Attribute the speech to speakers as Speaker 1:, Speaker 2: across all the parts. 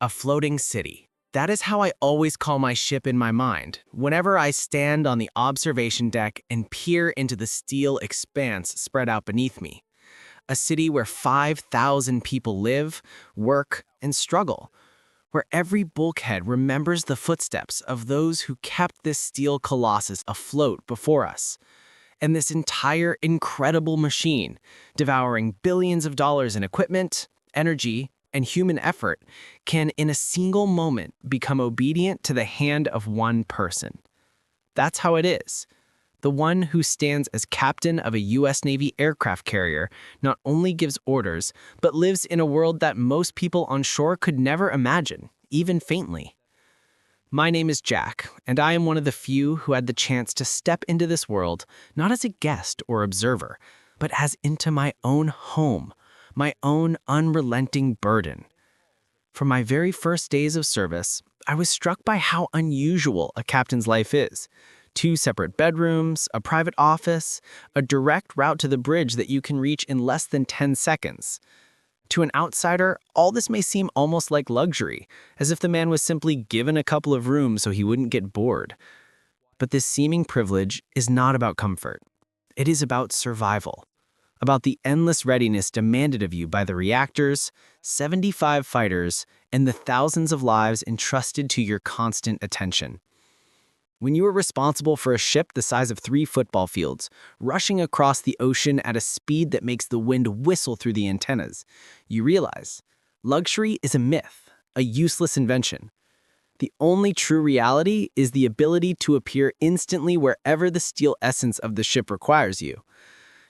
Speaker 1: A floating city. That is how I always call my ship in my mind, whenever I stand on the observation deck and peer into the steel expanse spread out beneath me. A city where 5,000 people live, work, and struggle, where every bulkhead remembers the footsteps of those who kept this steel colossus afloat before us. And this entire incredible machine, devouring billions of dollars in equipment, energy, and human effort, can in a single moment become obedient to the hand of one person. That's how it is. The one who stands as captain of a U.S. Navy aircraft carrier not only gives orders, but lives in a world that most people on shore could never imagine, even faintly. My name is Jack, and I am one of the few who had the chance to step into this world, not as a guest or observer, but as into my own home, my own unrelenting burden. From my very first days of service, I was struck by how unusual a captain's life is. 2 separate bedrooms, a private office, a direct route to the bridge that you can reach in less than 10 seconds. To an outsider, all this may seem almost like luxury, as if the man was simply given a couple of rooms so he wouldn't get bored. But this seeming privilege is not about comfort. It is about survival. About the endless readiness demanded of you by the reactors, 75 fighters, and the thousands of lives entrusted to your constant attention. When you are responsible for a ship the size of 3 football fields, rushing across the ocean at a speed that makes the wind whistle through the antennas, you realize luxury is a myth, a useless invention. The only true reality is the ability to appear instantly wherever the steel essence of the ship requires you.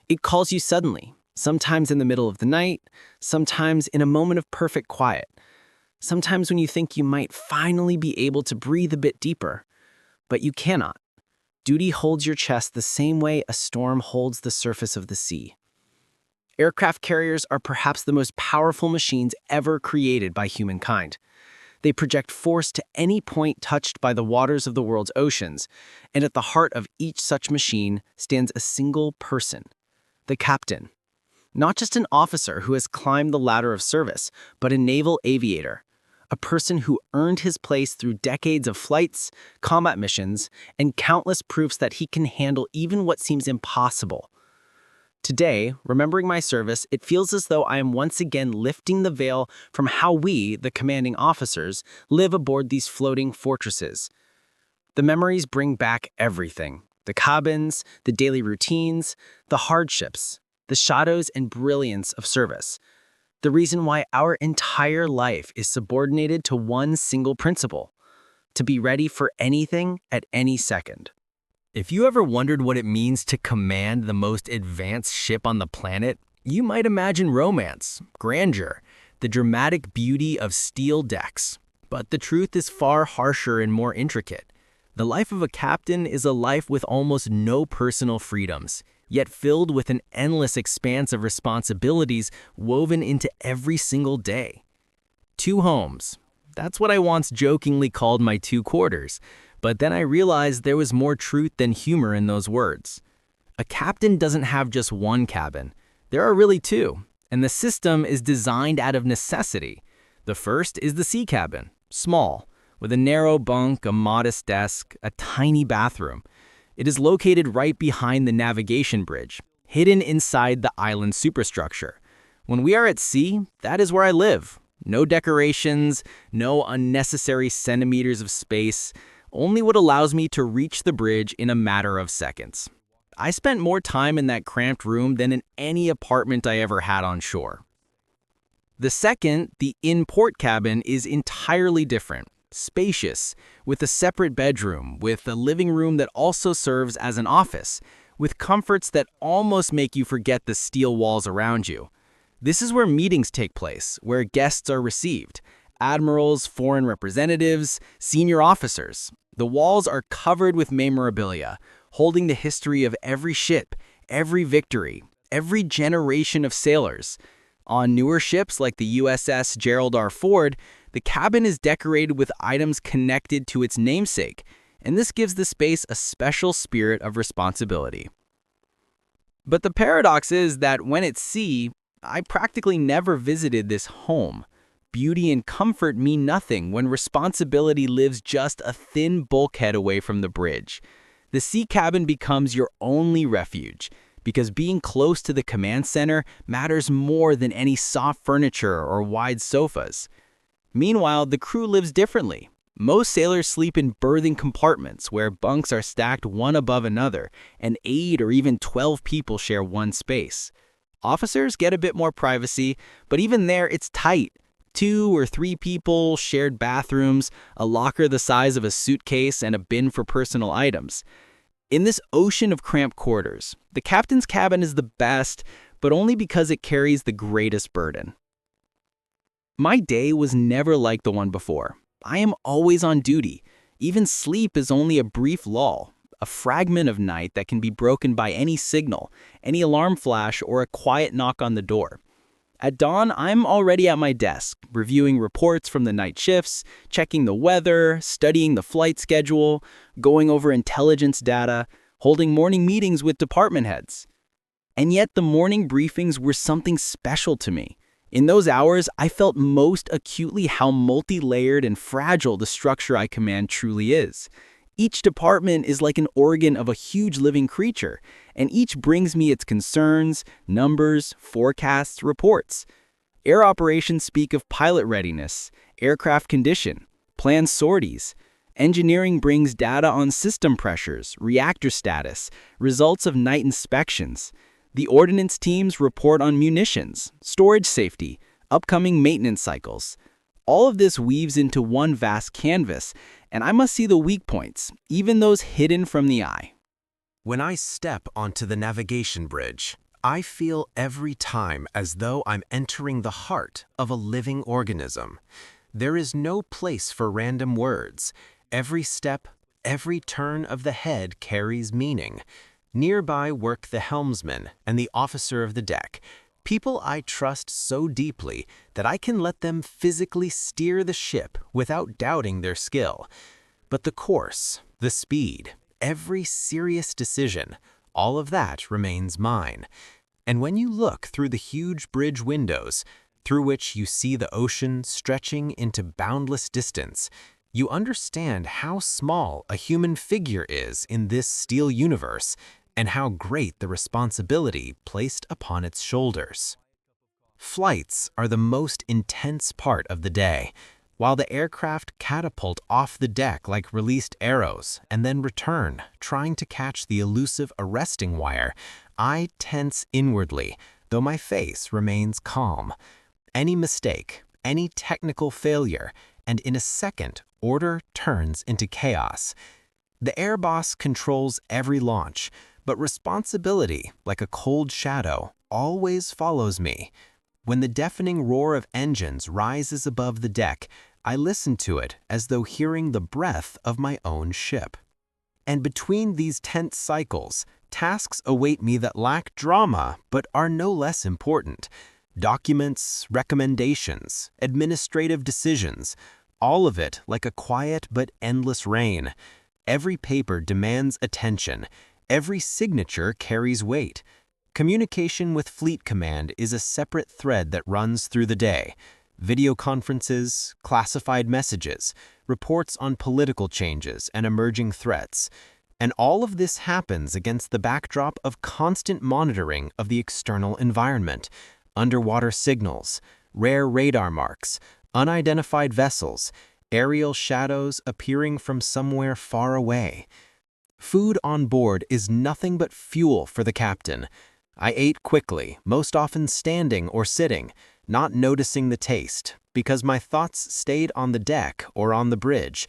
Speaker 1: It calls you suddenly, sometimes in the middle of the night, sometimes in a moment of perfect quiet, sometimes when you think you might finally be able to breathe a bit deeper. But you cannot. Duty holds your chest the same way a storm holds the surface of the sea. Aircraft carriers are perhaps the most powerful machines ever created by humankind. They project force to any point touched by the waters of the world's oceans, and at the heart of each such machine stands a single person. The captain. Not just an officer who has climbed the ladder of service, but a naval aviator, a person who earned his place through decades of flights, combat missions, and countless proofs that he can handle even what seems impossible. Today, remembering my service, it feels as though I am once again lifting the veil from how we, the commanding officers, live aboard these floating fortresses. The memories bring back everything. The cabins, the daily routines, the hardships, the shadows and brilliance of service. The reason why our entire life is subordinated to one single principle: to be ready for anything at any second. If you ever wondered what it means to command the most advanced ship on the planet, you might imagine romance, grandeur, the dramatic beauty of steel decks. But the truth is far harsher and more intricate. The life of a captain is a life with almost no personal freedoms, yet filled with an endless expanse of responsibilities woven into every single day. 2 homes. That's what I once jokingly called my 2 quarters, but then I realized there was more truth than humor in those words. A captain doesn't have just one cabin. There are really 2, and the system is designed out of necessity. The first is the sea cabin, small, with a narrow bunk, a modest desk, a tiny bathroom. It is located right behind the navigation bridge, hidden inside the island superstructure. When we are at sea, that is where I live. No decorations, no unnecessary centimeters of space, only what allows me to reach the bridge in a matter of seconds. I spent more time in that cramped room than in any apartment I ever had on shore. The second, the in-port cabin, is entirely different. Spacious, with a separate bedroom, with a living room that also serves as an office, with comforts that almost make you forget the steel walls around you. This is where meetings take place, where guests are received. Admirals, foreign representatives, senior officers. The walls are covered with memorabilia, holding the history of every ship, every victory, every generation of sailors. On newer ships like the USS Gerald R. Ford, the cabin is decorated with items connected to its namesake, and this gives the space a special spirit of responsibility. But the paradox is that when at sea, I practically never visited this home.
Speaker 2: beauty and comfort mean nothing when responsibility lives just a thin bulkhead away from the bridge. The sea cabin becomes your only refuge, because being close to the command center matters more than any soft furniture or wide sofas. Meanwhile, the crew lives differently. Most sailors sleep in berthing compartments where bunks are stacked one above another, and 8 or even 12 people share one space. Officers get a bit more privacy, but even there it's tight. 2 or 3 people, shared bathrooms, a locker the size of a suitcase, and a bin for personal items. In this ocean of cramped quarters, the captain's cabin is the best, but only because it carries the greatest burden. My day was never like the one before. I am always on duty. Even sleep is only a brief lull, a fragment of night that can be broken by any signal, any alarm flash, or a quiet knock on the door. At dawn, I'm already at my desk, reviewing reports from the night shifts, checking the weather, studying the flight schedule, going over intelligence data, holding morning meetings with department heads. And yet the morning briefings were something special to me. In those hours, I felt most acutely how multi-layered and fragile the structure I command truly is. Each department is like an organ of a huge living creature, and each brings me its concerns, numbers, forecasts, reports. Air operations speak of pilot readiness, aircraft condition, planned sorties. Engineering brings data on system pressures, reactor status, results of night inspections. The ordnance teams report on munitions, storage safety, upcoming maintenance cycles. All of this weaves into one vast canvas, and I must see the weak points, even those hidden from the eye.
Speaker 3: When I step onto the navigation bridge, I feel every time as though I'm entering the heart of a living organism. There is no place for random words. Every step, every turn of the head carries meaning. Nearby work the helmsman and the officer of the deck, people I trust so deeply that I can let them physically steer the ship without doubting their skill. But the course, the speed, every serious decision, all of that remains mine. And when you look through the huge bridge windows, through which you see the ocean stretching into boundless distance, you understand how small a human figure is in this steel universe, and how great the responsibility placed upon its shoulders. Flights are the most intense part of the day. While the aircraft catapult off the deck like released arrows and then return, trying to catch the elusive arresting wire, I tense inwardly, though my face remains calm. Any mistake, any technical failure, and in a second, order turns into chaos. The air boss controls every launch, but responsibility, like a cold shadow, always follows me. When the deafening roar of engines rises above the deck, I listen to it as though hearing the breath of my own ship. And between these tense cycles, tasks await me that lack drama but are no less important. Documents, recommendations, administrative decisions, all of it like a quiet but endless rain. Every paper demands attention. Every signature carries weight. Communication with Fleet Command is a separate thread that runs through the day. Video conferences, classified messages, reports on political changes and emerging threats. And all of this happens against the backdrop of constant monitoring of the external environment. Underwater signals, rare radar marks, unidentified vessels, aerial shadows appearing from somewhere far away. Food on board is nothing but fuel for the captain. I ate quickly, most often standing or sitting, not noticing the taste, because my thoughts stayed on the deck or on the bridge.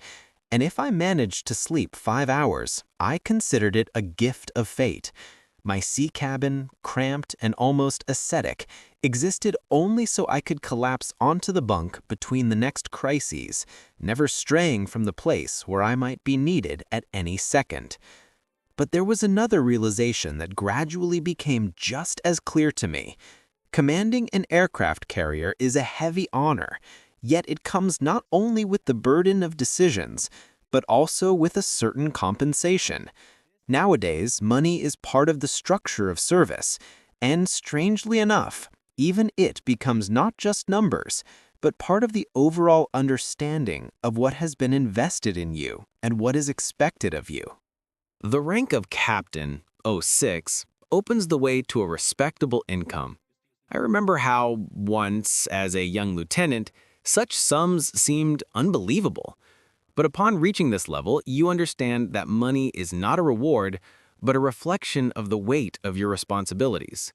Speaker 3: And if I managed to sleep 5 hours, I considered it a gift of fate. My sea cabin, cramped and almost ascetic, existed only so I could collapse onto the bunk between the next crises, never straying from the place where I might be needed at any second. But there was another realization that gradually became just as clear to me. Commanding an aircraft carrier is a heavy honor, yet it comes not only with the burden of decisions, but also with a certain compensation. Nowadays, money is part of the structure of service, and strangely enough, even it becomes not just numbers, but part of the overall understanding of what has been invested in you and what is expected of you.
Speaker 1: The rank of captain, 06, opens the way to a respectable income. I remember how, once, as a young lieutenant, such sums seemed unbelievable. But upon reaching this level, you understand that money is not a reward, but a reflection of the weight of your responsibilities.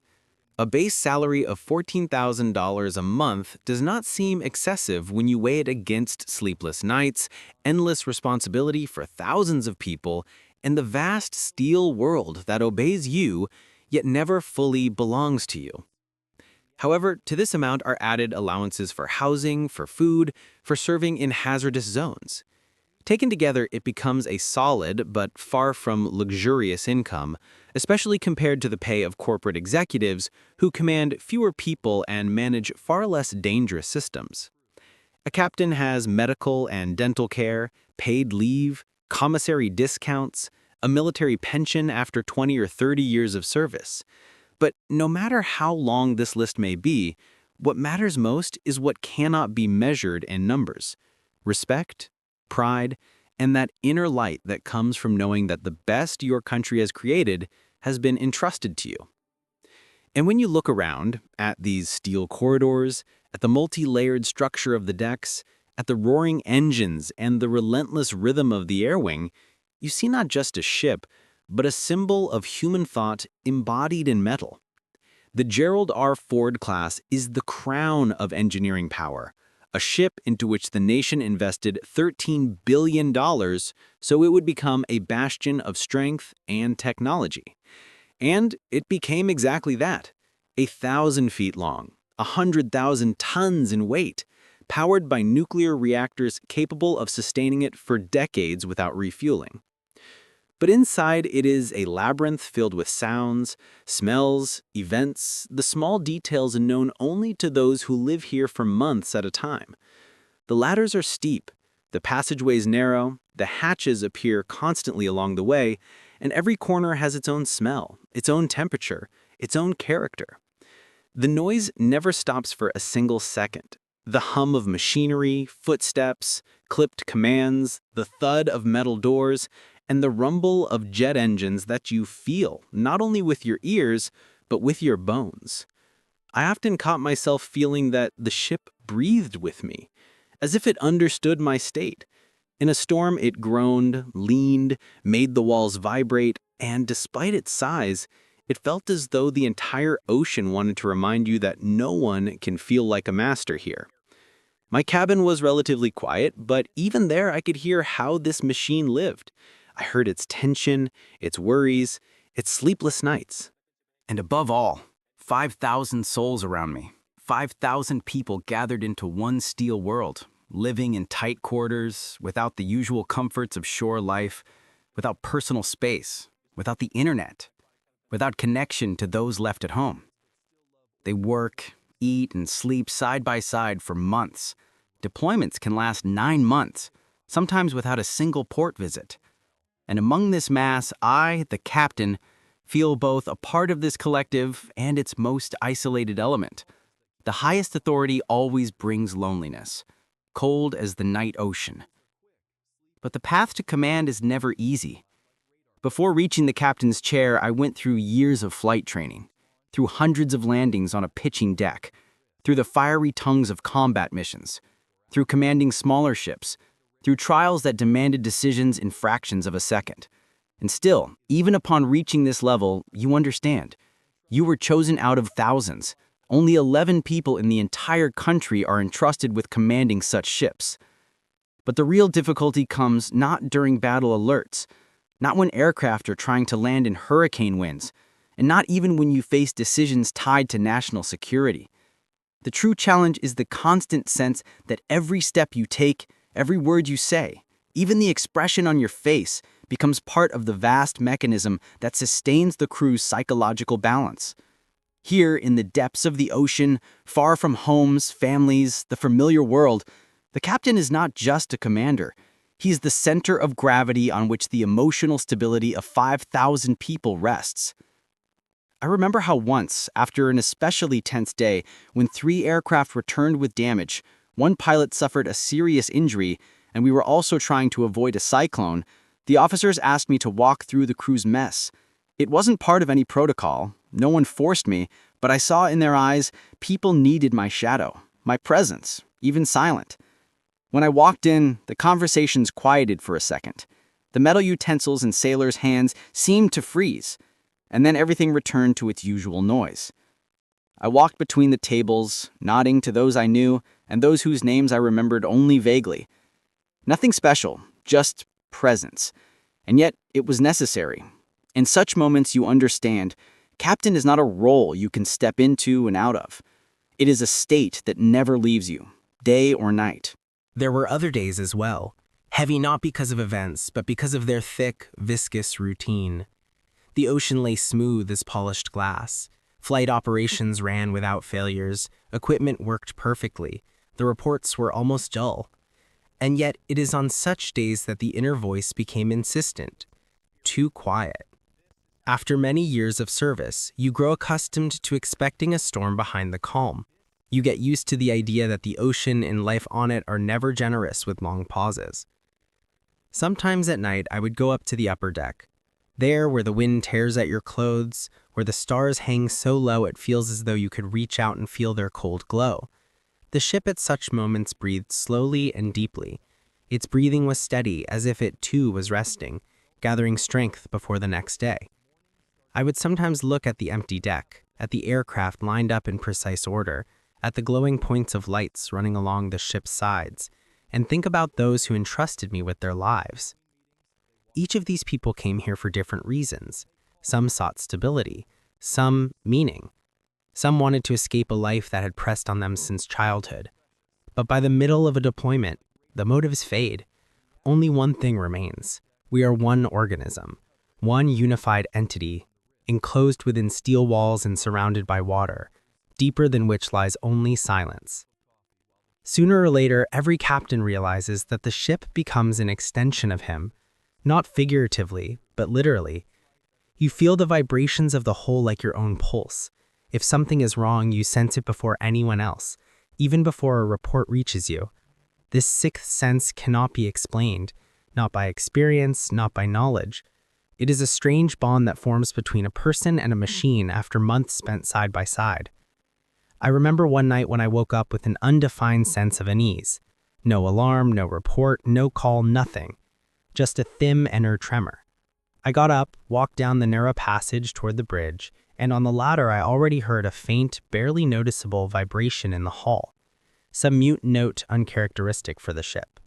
Speaker 1: A base salary of $14,000 a month does not seem excessive when you weigh it against sleepless nights, endless responsibility for thousands of people, and the vast steel world that obeys you, yet never fully belongs to you. However, to this amount are added allowances for housing, for food, for serving in hazardous zones. Taken together, it becomes a solid but far from luxurious income, especially compared to the pay of corporate executives who command fewer people and manage far less dangerous systems. A captain has medical and dental care, paid leave, commissary discounts, a military pension after 20 or 30 years of service. But no matter how long this list may be, what matters most is what cannot be measured in numbers: respect, pride, and that inner light that comes from knowing that the best your country has created has been entrusted to you. And when you look around at these steel corridors, at the multi-layered structure of the decks, at the roaring engines and the relentless rhythm of the air wing, you see not just a ship, but a symbol of human thought embodied in metal. The Gerald R. Ford class is the crown of engineering power, a ship into which the nation invested $13 billion so it would become a bastion of strength and technology. And it became exactly that: 1,000 feet long, 100,000 tons in weight, powered by nuclear reactors capable of sustaining it for decades without refueling. But inside it is a labyrinth filled with sounds, smells, events, the small details known only to those who live here for months at a time. The ladders are steep, the passageways narrow, the hatches appear constantly along the way, and every corner has its own smell, its own temperature, its own character. The noise never stops for a single second. The hum of machinery, footsteps, clipped commands, the thud of metal doors, and the rumble of jet engines that you feel, not only with your ears, but with your bones. I often caught myself feeling that the ship breathed with me, as if it understood my state. In a storm, it groaned, leaned, made the walls vibrate, and despite its size, it felt as though the entire ocean wanted to remind you that no one can feel like a master here. My cabin was relatively quiet, but even there I could hear how this machine lived. I heard its tension, its worries, its sleepless nights.
Speaker 2: And above all, 5,000 souls around me, 5,000 people gathered into one steel world, living in tight quarters, without the usual comforts of shore life, without personal space, without the internet, without connection to those left at home. They work, eat, and sleep side by side for months. Deployments can last 9 months, sometimes without a single port visit. And among this mass, I, the captain, feel both a part of this collective and its most isolated element. The highest authority always brings loneliness, cold as the night ocean. But the path to command is never easy. Before reaching the captain's chair, I went through years of flight training, through hundreds of landings on a pitching deck, through the fiery tongues of combat missions, through commanding smaller ships, through trials that demanded decisions in fractions of a second. And still, even upon reaching this level, you understand. You were chosen out of thousands. Only 11 people in the entire country are entrusted with commanding such ships. But the real difficulty comes not during battle alerts, not when aircraft are trying to land in hurricane winds, and not even when you face decisions tied to national security. The true challenge is the constant sense that every step you take, every word you say, even the expression on your face, becomes part of the vast mechanism that sustains the crew's psychological balance. Here, in the depths of the ocean, far from homes, families, the familiar world, the captain is not just a commander. He is the center of gravity on which the emotional stability of 5,000 people rests. I remember how once, after an especially tense day, when 3 aircraft returned with damage, One pilot suffered a serious injury, and we were also trying to avoid a cyclone. The officers asked me to walk through the crew's mess. It wasn't part of any protocol. No one forced me, but I saw in their eyes people needed my shadow, my presence, even silent. When I walked in, the conversations quieted for a second. The metal utensils in sailors' hands seemed to freeze, and then everything returned to its usual noise. I walked between the tables, nodding to those I knew and those whose names I remembered only vaguely. Nothing special, just presence. And yet, it was necessary. In such moments, you understand, captain is not a role you can step into and out of. It is a state that never leaves you, day or night.
Speaker 1: There were other days as well, heavy not because of events, but because of their thick, viscous routine. The ocean lay smooth as polished glass. Flight operations ran without failures, equipment worked perfectly, the reports were almost dull. And yet it is on such days that the inner voice became insistent, too quiet. After many years of service, you grow accustomed to expecting a storm behind the calm. You get used to the idea that the ocean and life on it are never generous with long pauses. Sometimes at night, I would go up to the upper deck. There, where the wind tears at your clothes, where the stars hang so low it feels as though you could reach out and feel their cold glow. The ship at such moments breathed slowly and deeply. Its breathing was steady, as if it too was resting, gathering strength before the next day. I would sometimes look at the empty deck, at the aircraft lined up in precise order, at the glowing points of lights running along the ship's sides, and think about those who entrusted me with their lives. Each of these people came here for different reasons. Some sought stability, some meaning. Some wanted to escape a life that had pressed on them since childhood. But by the middle of a deployment, the motives fade. Only one thing remains. We are one organism, one unified entity, enclosed within steel walls and surrounded by water, deeper than which lies only silence. Sooner or later, every captain realizes that the ship becomes an extension of him, not figuratively, but literally. You feel the vibrations of the whole like your own pulse. If something is wrong, you sense it before anyone else, even before a report reaches you. This sixth sense cannot be explained, not by experience, not by knowledge. It is a strange bond that forms between a person and a machine after months spent side by side. I remember one night when I woke up with an undefined sense of unease. No alarm, no report, no call, nothing. Just a thin inner tremor. I got up, walked down the narrow passage toward the bridge, and on the ladder I already heard a faint, barely noticeable vibration in the hull, some mute note uncharacteristic for the ship.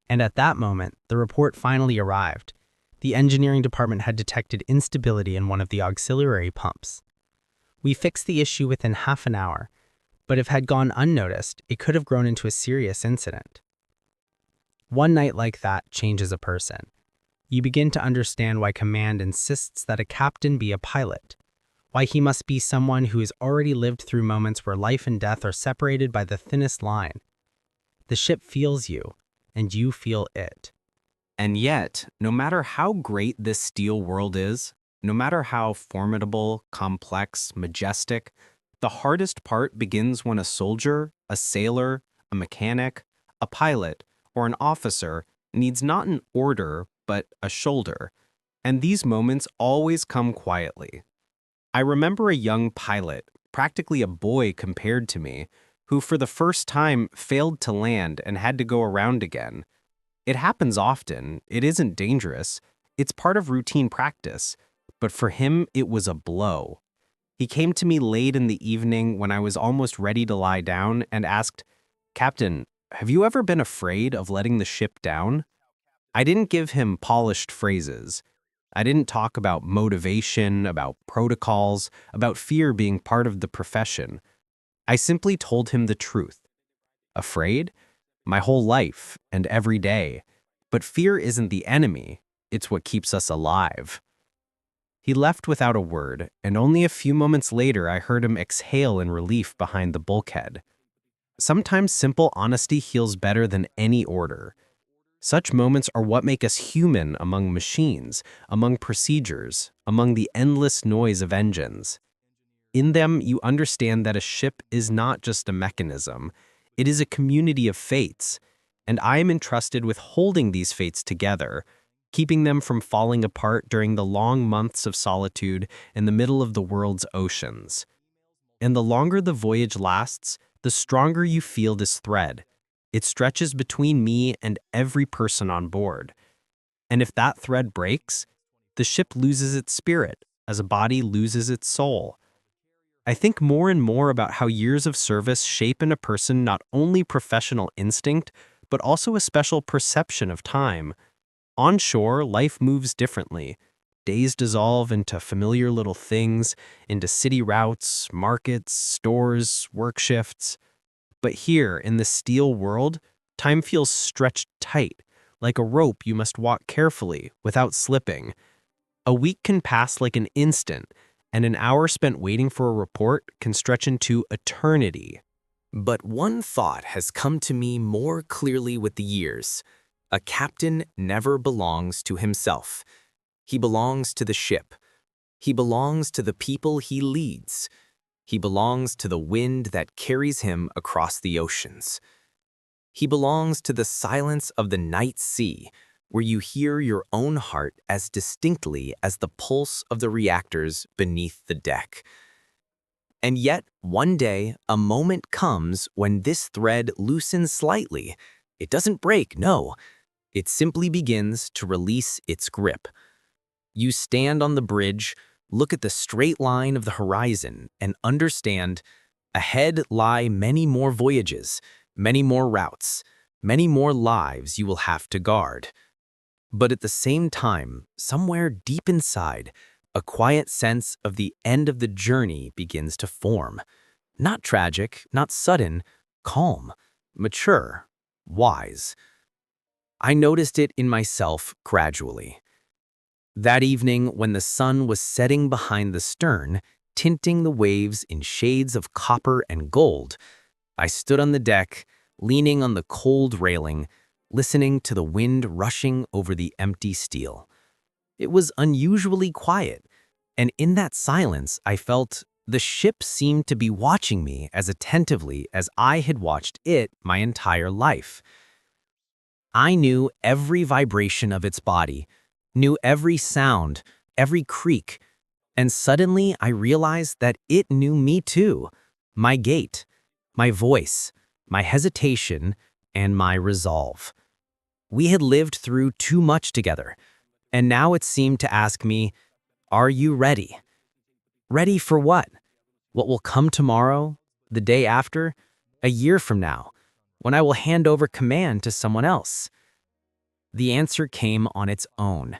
Speaker 1: And at that moment, the report finally arrived. The engineering department had detected instability in one of the auxiliary pumps. We fixed the issue within half an hour, but if it had gone unnoticed, it could have grown into a serious incident. One night like that changes a person. You begin to understand why command insists that a captain be a pilot, why he must be someone who has already lived through moments where life and death are separated by the thinnest line. The ship feels you, and you feel it.
Speaker 2: And yet, no matter how great this steel world is, no matter how formidable, complex, majestic, the hardest part begins when a soldier, a sailor, a mechanic, a pilot, or an officer needs not an order, but a shoulder. And these moments always come quietly. I remember a young pilot, practically a boy compared to me, who for the first time failed to land and had to go around again. It happens often, it isn't dangerous, it's part of routine practice, but for him it was a blow. He came to me late in the evening when I was almost ready to lie down and asked, "Captain, have you ever been afraid of letting the ship down?" I didn't give him polished phrases. I didn't talk about motivation, about protocols, about fear being part of the profession. I simply told him the truth. Afraid? My whole life and every day. But fear isn't the enemy, it's what keeps us alive. He left without a word, and only a few moments later I heard him exhale in relief behind the bulkhead. Sometimes simple honesty heals better than any order. Such moments are what make us human among machines, among procedures, among the endless noise of engines. In them, you understand that a ship is not just a mechanism. It is a community of fates, and I am entrusted with holding these fates together, keeping them from falling apart during the long months of solitude in the middle of the world's oceans. And the longer the voyage lasts, the stronger you feel this thread. It stretches between me and every person on board. And if that thread breaks, the ship loses its spirit, as a body loses its soul. I think more and more about how years of service shape in a person not only professional instinct, but also a special perception of time. On shore, life moves differently. Days dissolve into familiar little things, into city routes, markets, stores, work shifts. But here, in the steel world, time feels stretched tight, like a rope you must walk carefully without slipping. A week can pass like an instant, and an hour spent waiting for a report can stretch into eternity.
Speaker 1: But one thought has come to me more clearly with the years. A captain never belongs to himself. He belongs to the ship. He belongs to the people he leads. He belongs to the wind that carries him across the oceans. He belongs to the silence of the night sea, where you hear your own heart as distinctly as the pulse of the reactors beneath the deck. And yet, one day, a moment comes when this thread loosens slightly. It doesn't break, no. It simply begins to release its grip. You stand on the bridge, look at the straight line of the horizon, and understand ahead lie many more voyages, many more routes, many more lives you will have to guard. But at the same time, somewhere deep inside, a quiet sense of the end of the journey begins to form. Not tragic, not sudden, calm, mature, wise. I noticed it in myself gradually. That evening, when the sun was setting behind the stern, tinting the waves in shades of copper and gold, I stood on the deck, leaning on the cold railing, listening to the wind rushing over the empty steel. It was unusually quiet, and in that silence I felt the ship seemed to be watching me as attentively as I had watched it my entire life. I knew every vibration of its body, knew every sound, every creak, and suddenly I realized that it knew me too, my gait, my voice, my hesitation, and my resolve. We had lived through too much together, and now it seemed to ask me, "Are you ready?" Ready for what? What will come tomorrow, the day after, a year from now, when I will hand over command to someone else? The answer came on its own.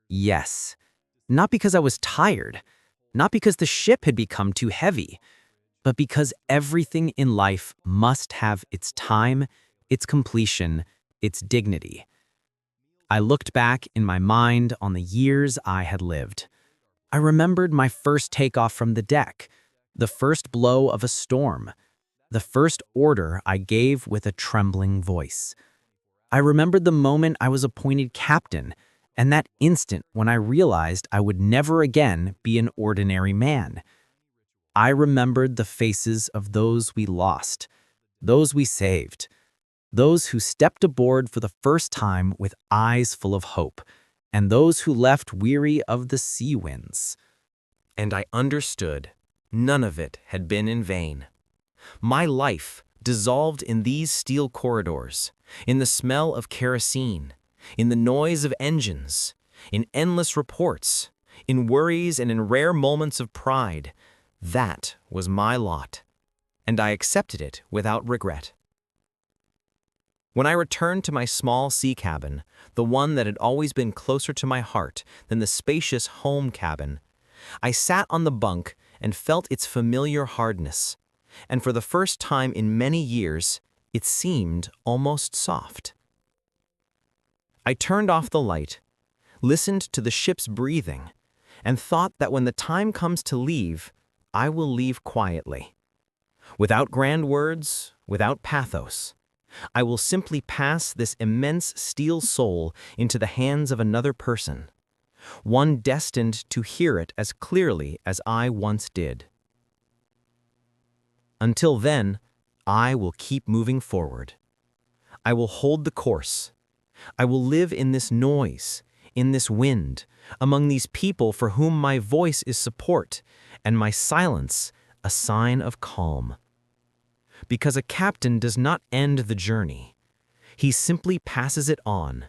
Speaker 1: Yes. Not because I was tired, not because the ship had become too heavy, but because everything in life must have its time, its completion, its dignity. I looked back in my mind on the years I had lived. I remembered my first takeoff from the deck, the first blow of a storm, the first order I gave with a trembling voice. I remembered the moment I was appointed captain, and that instant when I realized I would never again be an ordinary man. I remembered the faces of those we lost, those we saved, those who stepped aboard for the first time with eyes full of hope, and those who left weary of the sea winds. And I understood none of it had been in vain. My life dissolved in these steel corridors, in the smell of kerosene, in the noise of engines, in endless reports, in worries and in rare moments of pride. That was my lot, and I accepted it without regret. When I returned to my small sea cabin, the one that had always been closer to my heart than the spacious home cabin, I sat on the bunk and felt its familiar hardness, and for the first time in many years, it seemed almost soft. I turned off the light, listened to the ship's breathing, and thought that when the time comes to leave, I will leave quietly. Without grand words, without pathos, I will simply pass this immense steel soul into the hands of another person, one destined to hear it as clearly as I once did. Until then,
Speaker 3: I will keep moving forward. I will hold the course. I will live in this noise, in this wind, among these people for whom my voice is support, and my silence a sign of calm. Because a captain does not end the journey. He simply passes it on.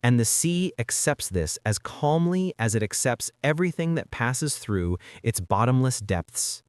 Speaker 3: And the sea accepts this as calmly as it accepts everything that passes through its bottomless depths.